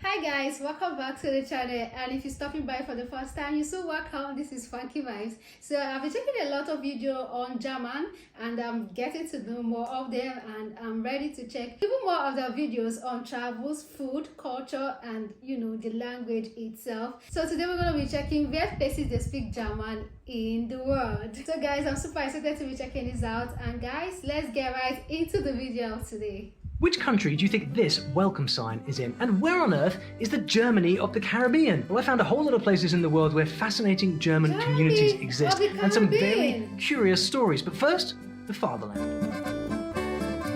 Hi guys, welcome back to the channel, and if you're stopping by for the first time, you're so welcome. This is Funky Vibes. So I've been taking a lot of video on German and I'm getting to know more of them, and I'm ready to check even more of the videos on travels, food, culture, and the language itself. So today we're going to be checking where places they speak German in the world. So guys, I'm super excited to be checking this out, and guys, let's get right into the video of today. Which country do you think this welcome sign is in? And where on earth is the Germany of the Caribbean? Well, I found a whole lot of places in the world where fascinating German communities exist and some very curious stories. But first, the fatherland.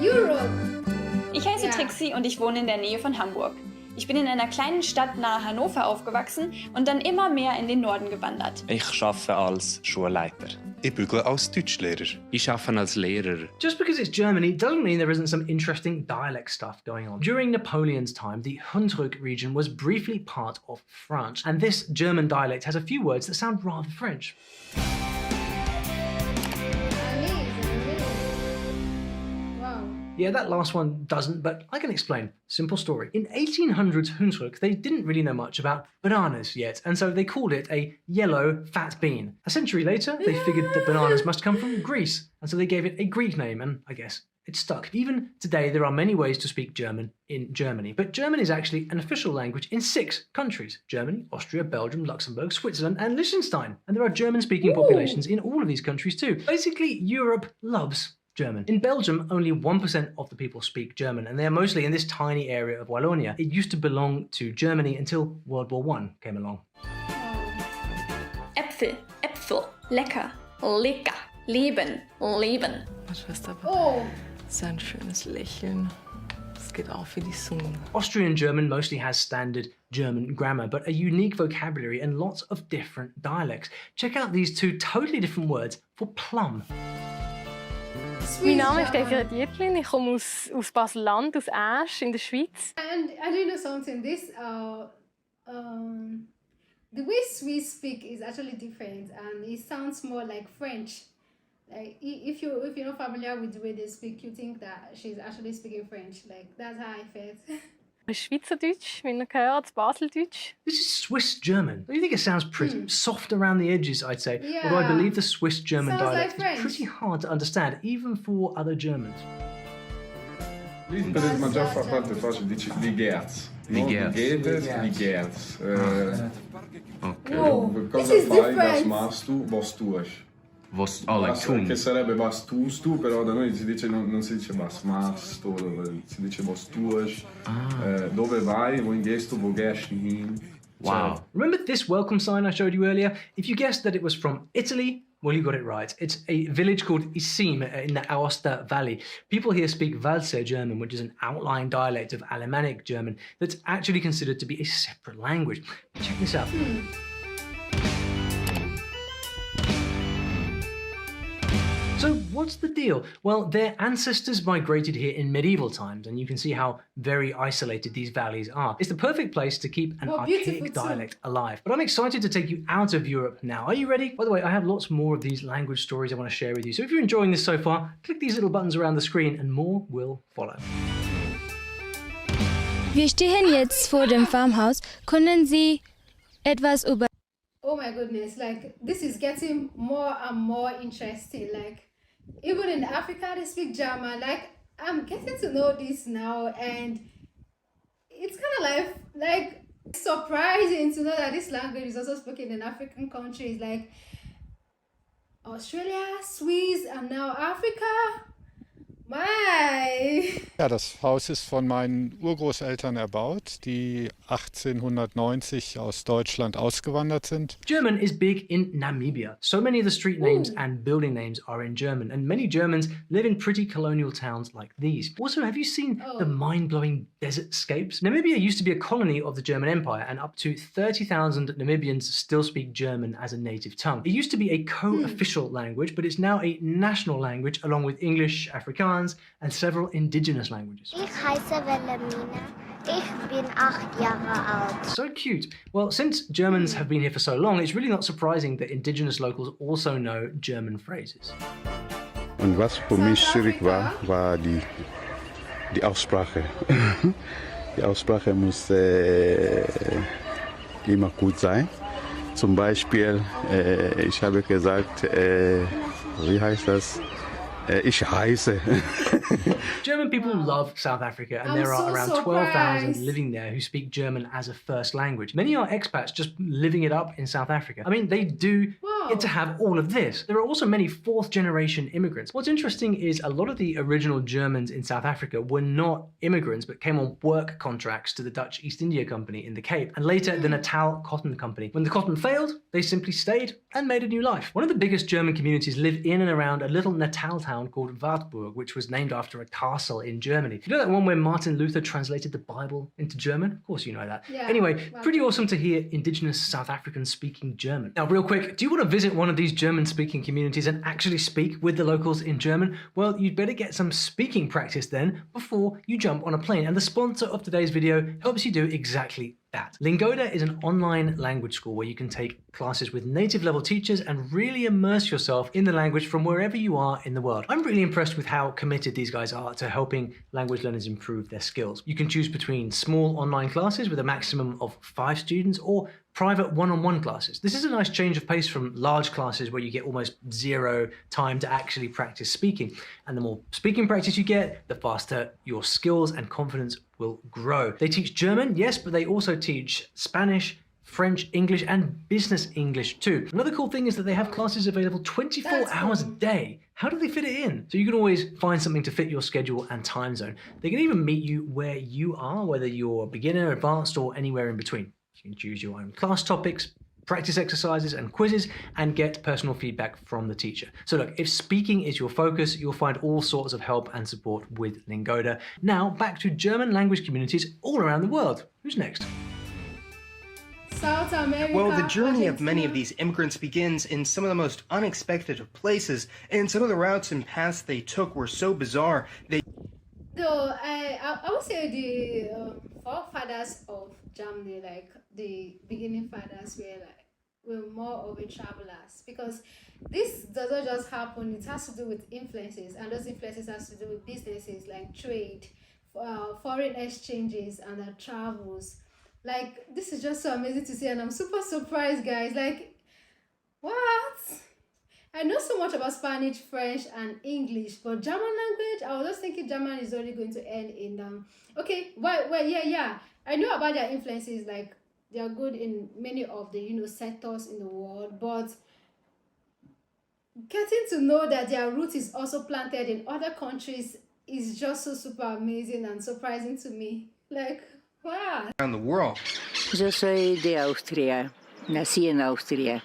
Europe. Ich heiße Trixie und ich wohne in der Nähe von Hamburg. Ich bin in einer kleinen Stadt nahe Hannover aufgewachsen und dann immer mehr in den Norden gewandert. Ich arbeite als Schulleiter. Ich bügle als Deutschlehrer. Ich arbeite als Lehrer. Just because it's Germany doesn't mean there isn't some interesting dialect stuff going on. During Napoleon's time, the Hunsrück region was briefly part of France, and this German dialect has a few words that sound rather French. Yeah, that last one doesn't, but I can explain. Simple story. In 1800s Hunsrück, they didn't really know much about bananas yet, and so they called it a yellow fat bean. A century later, they figured that bananas must come from Greece, and so they gave it a Greek name, and I guess it stuck. Even today, there are many ways to speak German in Germany, but German is actually an official language in 6 countries: Germany, Austria, Belgium, Luxembourg, Switzerland, and Liechtenstein. And there are German-speaking populations in all of these countries too. Basically, Europe loves German. In Belgium, only 1% of the people speak German, and they are mostly in this tiny area of Wallonia. It used to belong to Germany until World War I came along. Äpfel, Äpfel, lecker, lecker, leben, leben. Schwester, aber so ein schönes Lächeln. Es geht auch für die Zunge. Austrian German mostly has standard German grammar, but a unique vocabulary and lots of different dialects. Check out these 2 totally different words for plum. Mein Name ist Desiree Dietlin, ich komme aus Basel-Land, aus Asch in der Schweiz. And I do know something. The way Swiss speak is actually different, and it sounds more like French. Like if you're not familiar with the way they speak, you think that she's actually speaking French. Like that's how I felt. Schweizerdeutsch, wie man gehört, Baseldeutsch. This is Swiss German. Don't you think it sounds pretty soft around the edges, I'd say? Yeah. Although I believe the Swiss German Sounds dialect like is pretty hard to understand, even for other Germans. Per ma già fa parte facile, dice Ligherz. Ligherz. Cosa fai? Was machst du? Was tust? Che sarebbe was tust tu, però da noi si dice, non si dice was machst du, si dice was tust. Dove vai? Wohin gehst du? Wo gehst du hin? Wow. So, remember this welcome sign I showed you earlier? If you guessed that it was from Italy, well, you got it right. It's a village called Isim in the Aosta Valley. People here speak Walser German, which is an outlying dialect of Alemannic German that's actually considered to be a separate language. Check this out. So what's the deal? Well, their ancestors migrated here in medieval times, and you can see how very isolated these valleys are. It's the perfect place to keep an archaic dialect alive. But I'm excited to take you out of Europe now. Are you ready? By the way, I have lots more of these language stories I want to share with you. So if you're enjoying this so far, click these little buttons around the screen and more will follow. Wir stehen jetzt vor dem Farmhaus. Können Sie etwas über... Oh my goodness, like this is getting more and more interesting. Like even in Africa they speak German. Like I'm getting to know this now, and it's kind of like surprising to know that this language is also spoken in African countries like Australia, Swiss, and now Africa. My. Ja, das Haus ist von meinen Urgroßeltern erbaut, die 1890 aus Deutschland ausgewandert sind. German is big in Namibia. So many of the street names and building names are in German, and many Germans live in pretty colonial towns like these. Also, have you seen the mind-blowing desert scapes? Namibia used to be a colony of the German Empire, and up to 30,000 Namibians still speak German as a native tongue. It used to be a co-official language, but it's now a national language along with English, Afrikaans, and several indigenous languages. Ich heiße Wilhelmina. Ich bin 8 Jahre alt. So cute. Well, since Germans have been here for so long, it's really not surprising that indigenous locals also know German phrases. Und was für mich schwierig war die Aussprache. Die Aussprache muss immer gut sein. Zum Beispiel, ich habe gesagt, wie heißt das? Ich heiße. German people love South Africa, and there are around 12,000 living there who speak German as a first language. Many are expats just living it up in South Africa. I mean, they do get to have all of this. There are also many fourth-generation immigrants. What's interesting is a lot of the original Germans in South Africa were not immigrants, but came on work contracts to the Dutch East India Company in the Cape, and later the Natal Cotton Company. When the cotton failed, they simply stayed and made a new life. One of the biggest German communities live in and around a little Natal town called Wartburg, which was named after a castle in Germany. You know that one where Martin Luther translated the Bible into German? Of course you know that. Yeah, anyway, pretty awesome to hear indigenous South Africans speaking German. Now, real quick, do you want to visit one of these German-speaking communities and actually speak with the locals in German? Well, you'd better get some speaking practice then before you jump on a plane. And the sponsor of today's video helps you do exactly that. Lingoda is an online language school where you can take classes with native level teachers and really immerse yourself in the language from wherever you are in the world. I'm really impressed with how committed these guys are to helping language learners improve their skills. You can choose between small online classes with a maximum of 5 students or private one-on-one classes. This is a nice change of pace from large classes where you get almost zero time to actually practice speaking. And the more speaking practice you get, the faster your skills and confidence will grow. They teach German, yes, but they also teach Spanish, French, English, and business English too. Another cool thing is that they have classes available 24 hours a day. How do they fit it in? So you can always find something to fit your schedule and time zone. They can even meet you where you are, whether you're beginner, advanced, or anywhere in between. You can choose your own class topics, practice exercises and quizzes, and get personal feedback from the teacher. So look, if speaking is your focus, you'll find all sorts of help and support with Lingoda. Now, back to German language communities all around the world. Who's next? South America. Well, the journey of Argentina. many of these immigrants begins in some of the most unexpected of places, and some of the routes and paths they took were so bizarre. Though I would say the forefathers of Germany, like the beginning fathers, were more of a travelers, because this doesn't just happen. It has to do with influences, and those influences has to do with businesses like trade, foreign exchanges, and travels. Like, this is just so amazing to see, and I'm super surprised, guys. Like, what? I know so much about Spanish, French, and English, but German language, I was just thinking German is only going to end in okay, yeah. I know about their influences, like they are good in many of the sectors in the world, but getting to know that their root is also planted in other countries is just so super amazing and surprising to me. Like, wow. Around the world. Yo soy de Austria, nací en Austria,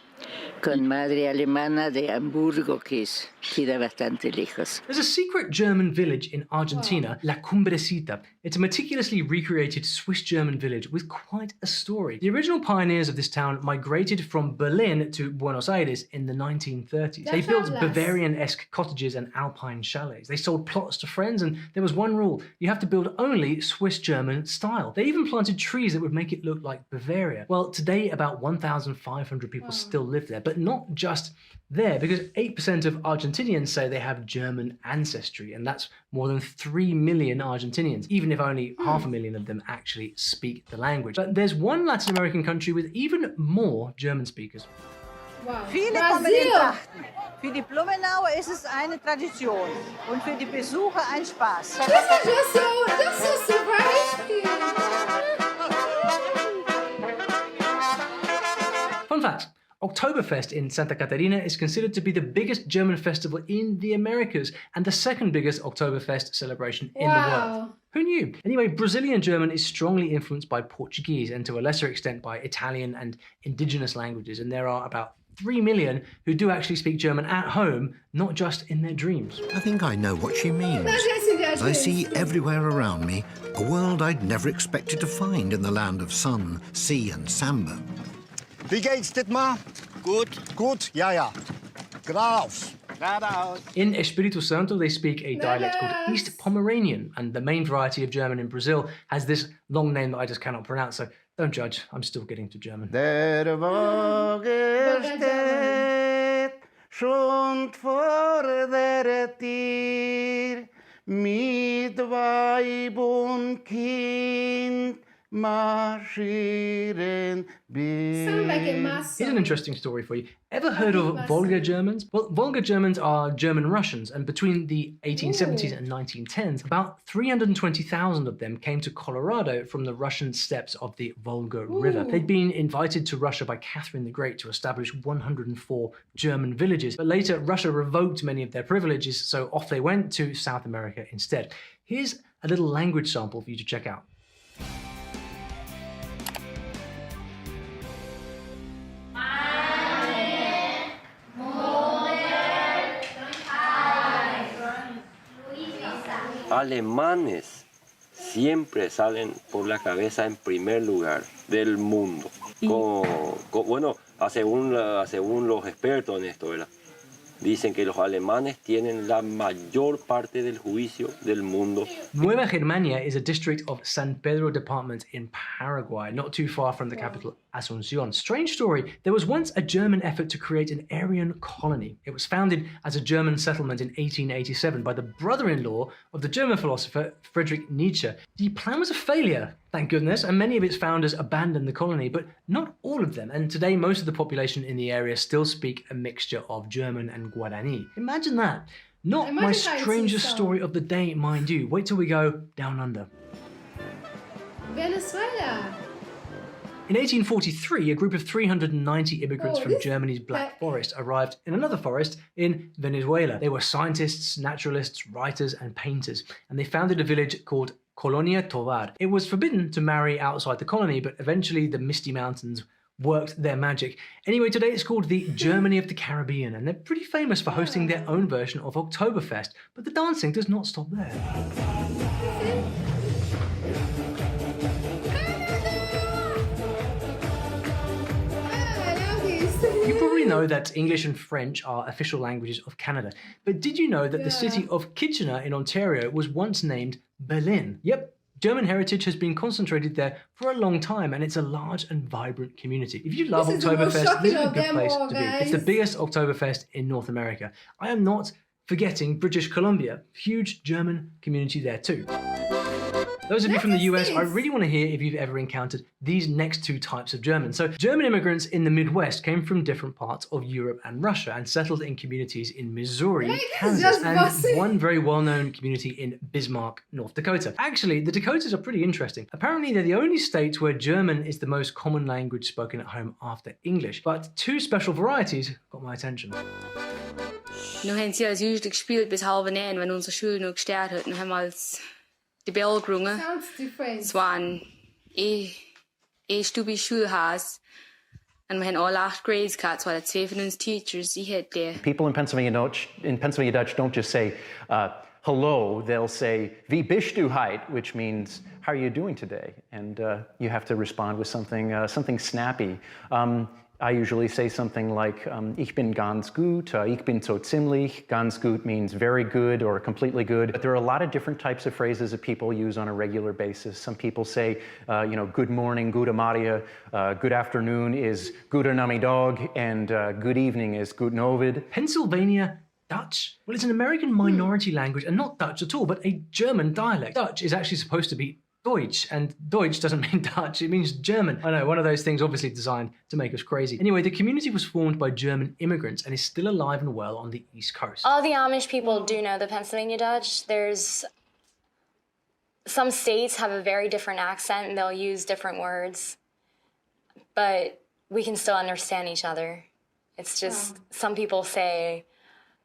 con madre alemana de Hamburgo, que es queda bastante lejos. There's a secret German village in Argentina, La Cumbrecita. It's a meticulously recreated Swiss-German village with quite a story. The original pioneers of this town migrated from Berlin to Buenos Aires in the 1930s. They built Bavarian-esque cottages and alpine chalets. They sold plots to friends, and there was one rule: you have to build only Swiss-German style. They even planted trees that would make it look like Bavaria. Well, today about 1,500 people still live there, but not just there, because 8% of Argentinians say they have German ancestry, and that's more than 3 million Argentinians, even if only 500,000 of them actually speak the language. But there's one Latin American country with even more German speakers. Wow. Viele kommen in Trachten. Für die Blumenauer ist es eine Tradition und für die Besucher ein Spaß. This is just so surprising. Fun fact. Oktoberfest in Santa Catarina is considered to be the biggest German festival in the Americas and the second biggest Oktoberfest celebration in the world. Who knew? Anyway, Brazilian German is strongly influenced by Portuguese and to a lesser extent by Italian and indigenous languages, and there are about 3 million who do actually speak German at home, not just in their dreams. I think I know what she means. As I see everywhere around me a world I'd never expected to find in the land of sun, sea and samba. Wie geht's, Dietmar? Gut. Gut? Ja, ja. Geradeaus. Geradeaus. In Espírito Santo, they speak a dialect called East Pomeranian, and the main variety of German in Brazil has this long name that I just cannot pronounce, so don't judge, I'm still getting to German. Der Wagen steht schon vor der Tür, mit Weib und Kind marschieren Sound like a mass Here's an song. interesting story for you. Ever heard of Volga Germans? Well, Volga Germans are German Russians, and between the 1870s and 1910s, about 320,000 of them came to Colorado from the Russian steppes of the Volga River. They'd been invited to Russia by Catherine the Great to establish 104 German villages, but later Russia revoked many of their privileges, so off they went to South America instead. Here's a little language sample for you to check out. Alemanes siempre salen por la cabeza en primer lugar del mundo. Bueno, según los expertos en esto, ¿verdad? Dicen que los alemanes tienen la mayor parte del juicio del mundo. Nueva Germania is a district of San Pedro department in Paraguay, not too far from the capital Asunción. Strange story, there was once a German effort to create an Aryan colony. It was founded as a German settlement in 1887 by the brother-in-law of the German philosopher Friedrich Nietzsche. The plan was a failure, thank goodness, and many of its founders abandoned the colony, but not all of them. And today, most of the population in the area still speak a mixture of German and Guarani. Imagine that. Not Imagine my how it's strangest so. story of the day, mind you. Wait till we go down under. Venezuela. In 1843, a group of 390 immigrants Oh, from this- Germany's Black Forest arrived in another forest in Venezuela. They were scientists, naturalists, writers, and painters, and they founded a village called Colonia Tovar. It was forbidden to marry outside the colony, but eventually the Misty Mountains worked their magic. Anyway, today it's called the Germany of the Caribbean, and they're pretty famous for hosting their own version of Oktoberfest, but the dancing does not stop there. You probably know that English and French are official languages of Canada, but did you know that the city of Kitchener in Ontario was once named Berlin? Yep, German heritage has been concentrated there for a long time, and it's a large and vibrant community. If you love This is the most Oktoberfest, shocking this is a of good them place all, to be. It's the guys. biggest Oktoberfest in North America. I am not forgetting British Columbia, huge German community there too. Those of you from the US, I really want to hear if you've ever encountered these next two types of German. So German immigrants in the Midwest came from different parts of Europe and Russia and settled in communities in Missouri, Like, it's Kansas, just and bossy. one very well-known community in Bismarck, North Dakota. Actually, the Dakotas are pretty interesting. Apparently, they're the only states where German is the most common language spoken at home after English. But two special varieties got my attention. Nu haben sie als Jüngste gespielt bis 8:30, wenn unsere Schule noch gestartet hat. Dann haben wir als die Bell gerungen. Sounds different. Es war ein Stube Schulhaus. Und wir haben alle 8 Grades gehabt. Es waren 2 von uns Teachers. Ich hätte People in Pennsylvania Dutch don't just say hello, they'll say wie bist du heute, which means how are you doing today? And you have to respond with something snappy. I usually say something like ich bin ganz gut, ich bin so ziemlich. Ganz gut means very good or completely good. But there are a lot of different types of phrases that people use on a regular basis. Some people say, good morning, gute Maria, good afternoon is gute Namidog, and good evening is guten Abend. Pennsylvania Dutch? Well, it's an American minority language and not Dutch at all, but a German dialect. Dutch is actually supposed to be Deutsch, and Deutsch doesn't mean Dutch, it means German. I know, one of those things obviously designed to make us crazy. Anyway, the community was formed by German immigrants and is still alive and well on the East Coast. All the Amish people do know the Pennsylvania Dutch. There's some states have a very different accent and they'll use different words, but we can still understand each other. It's just some people say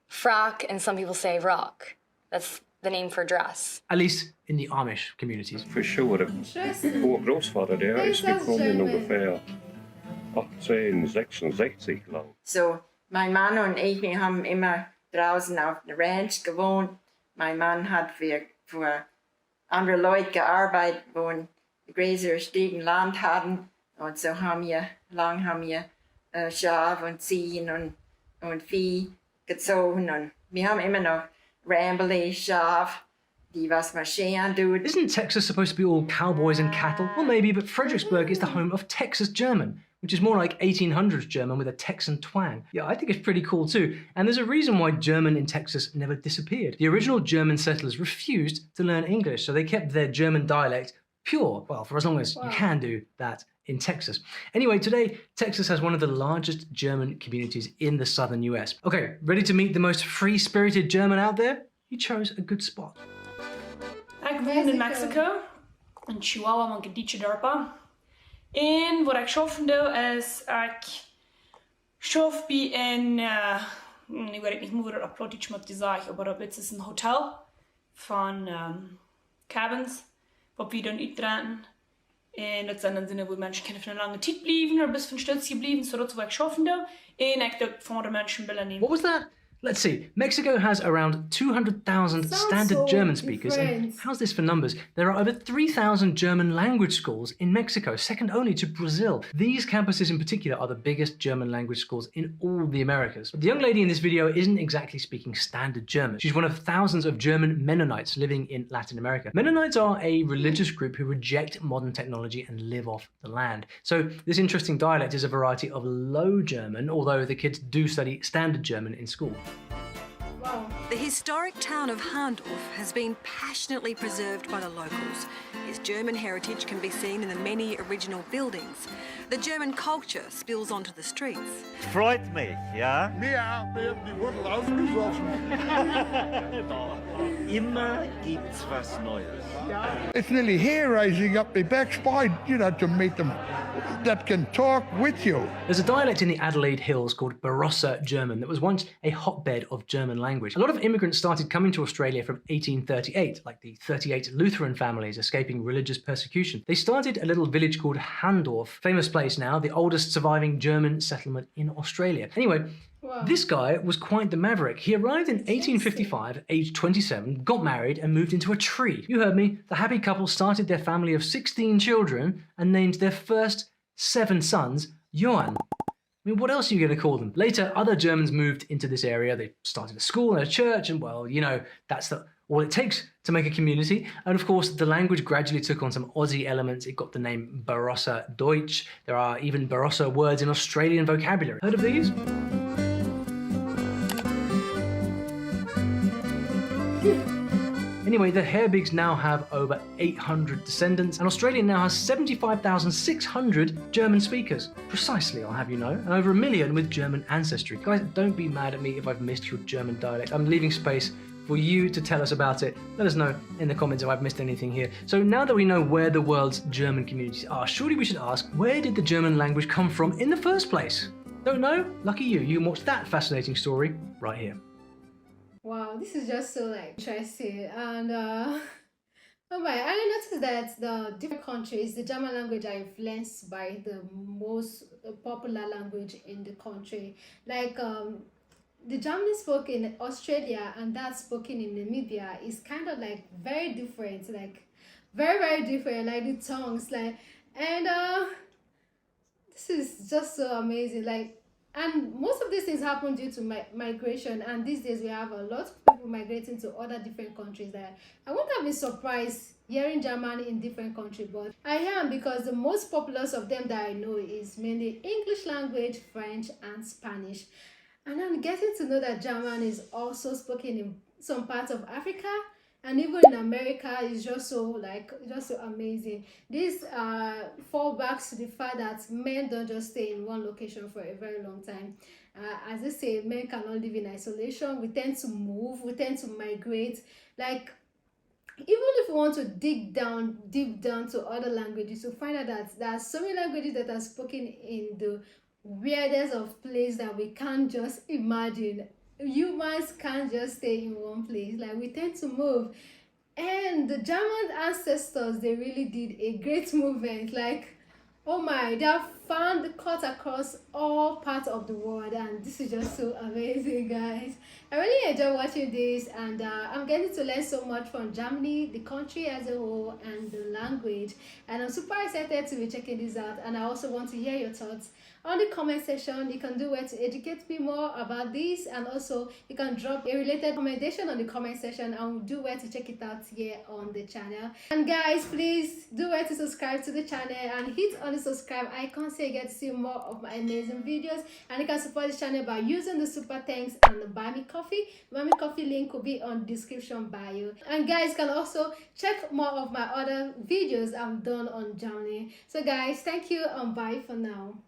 frock and some people say rock. That's the name for dress. At least in the Amish communities. For sure. Vår großvater, der ist gekommen ungefähr 1866 lang. So, mein Mann und ich, wir haben immer draußen auf der Ranch gewohnt. Mein Mann hat für andere Leute gearbeitet, wo größere Stücken Land hatten. Und so haben wir Schaf und Ziehen und Vieh gezogen. Und wir haben immer noch Rambly, Schaf die was Maschinen tut. Isn't Texas supposed to be all cowboys and cattle? Well, maybe, but Fredericksburg is the home of Texas German, which is more like 1800s German with a Texan twang. Yeah, I think it's pretty cool too. And there's a reason why German in Texas never disappeared. The original German settlers refused to learn English, so they kept their German dialect pure, well, for as long as you can do that in Texas. Anyway, today, Texas has one of the largest German communities in the southern US. Okay, ready to meet the most free-spirited German out there? You chose a good spot. Ik woon in Mexico, in Chihuahua, een gedietje dorpen. En wat ik zelf doe is, ik zelf bij een, ik weet niet hoe dat plottig moet zeggen, maar het is een hotel van cabins, waar we dan uitdraaien. En dat zijn dan zinnen waar mensen kunnen van een lange tijd blijven, of best van stilletjes blijven, zodat we ik zelf doe. En ik doe van de mensen willen nemen. What was that? Let's see. Mexico has around 200,000 standard German speakers. And how's this for numbers? There are over 3,000 German language schools in Mexico, second only to Brazil. These campuses in particular are the biggest German language schools in all the Americas. But the young lady in this video isn't exactly speaking standard German. She's one of thousands of German Mennonites living in Latin America. Mennonites are a religious group who reject modern technology and live off the land. So this interesting dialect is a variety of Low German, although the kids do study standard German in school. The historic town of Handorf has been passionately preserved by the locals. Its German heritage can be seen in the many original buildings. The German culture spills onto the streets. Freut mich, ja? Mir auch, wir haben die Wurzel ausgesoffen. Immer gibt's was Neues. It's nearly hair raising up my back spine, you know, to meet them that can talk with you. There's a dialect in the Adelaide Hills called Barossa German that was once a hotbed of German language. A lot of immigrants started coming to Australia from 1838, like the 38 Lutheran families escaping religious persecution. They started a little village called Handorf, famous place now, the oldest surviving German settlement in Australia. Anyway, this guy was quite the maverick. He arrived in 1855, aged 27, got married and moved into a tree. You heard me. The happy couple started their family of 16 children and named their first 7 sons Johann. I mean, what else are you going to call them? Later, other Germans moved into this area. They started a school and a church, and well, you know, that's all it takes to make a community. And of course, the language gradually took on some Aussie elements. It got the name Barossa Deutsch. There are even Barossa words in Australian vocabulary. Heard of these? Anyway, the Herbigs now have over 800 descendants, and Australia now has 75,600 German speakers. Precisely, I'll have you know, and over 1 million with German ancestry. Guys, don't be mad at me if I've missed your German dialect. I'm leaving space for you to tell us about it. Let us know in the comments if I've missed anything here. So now that we know where the world's German communities are, surely we should ask, where did the German language come from in the first place? Don't know? Lucky you. You can watch that fascinating story right here. Wow, this is just so like interesting. And oh my, I noticed that the different countries, the German language are influenced by the most popular language in the country. Like the German spoken in Australia and that spoken in Namibia is kind of like very different, like very different, like the tongues, like, and this is just so amazing, like. And most of these things happen due to migration, and these days we have a lot of people migrating to other different countries. That I wouldn't have been surprised hearing German in different countries, but I am, because the most populous of them that I know is mainly English language, French, and Spanish. And I'm getting to know that German is also spoken in some parts of Africa, and even in America. Is just so amazing. This fall back to the fact that men don't just stay in one location for a very long time. As I say, men cannot live in isolation. We tend to move, we tend to migrate. Like, even if we want to dig down, deep down to other languages, to find out that there are so many languages that are spoken in the weirdest of places that we can't just imagine. Humans can't just stay in one place. Like, we tend to move. And the German ancestors, they really did a great movement. Like, Oh my, they have found the cut across all parts of the world, and this is just so amazing, guys. I really enjoy watching this, and I'm getting to learn so much from Germany, the country as a whole, and the language, and I'm super excited to be checking this out. And I also want to hear your thoughts on the comment section. You can do it to educate me more about this, and also you can drop a related commendation on the comment section, and we'll do it to check it out here on the channel. And guys, please do it to subscribe to the channel and hit on the subscribe icon so you get to see more of my amazing videos. And you can support this channel by using the super thanks and the buy me coffee. Buy me coffee link will be on description bio. And guys can also check more of my other videos I've done on Germany. So guys, thank you and bye for now.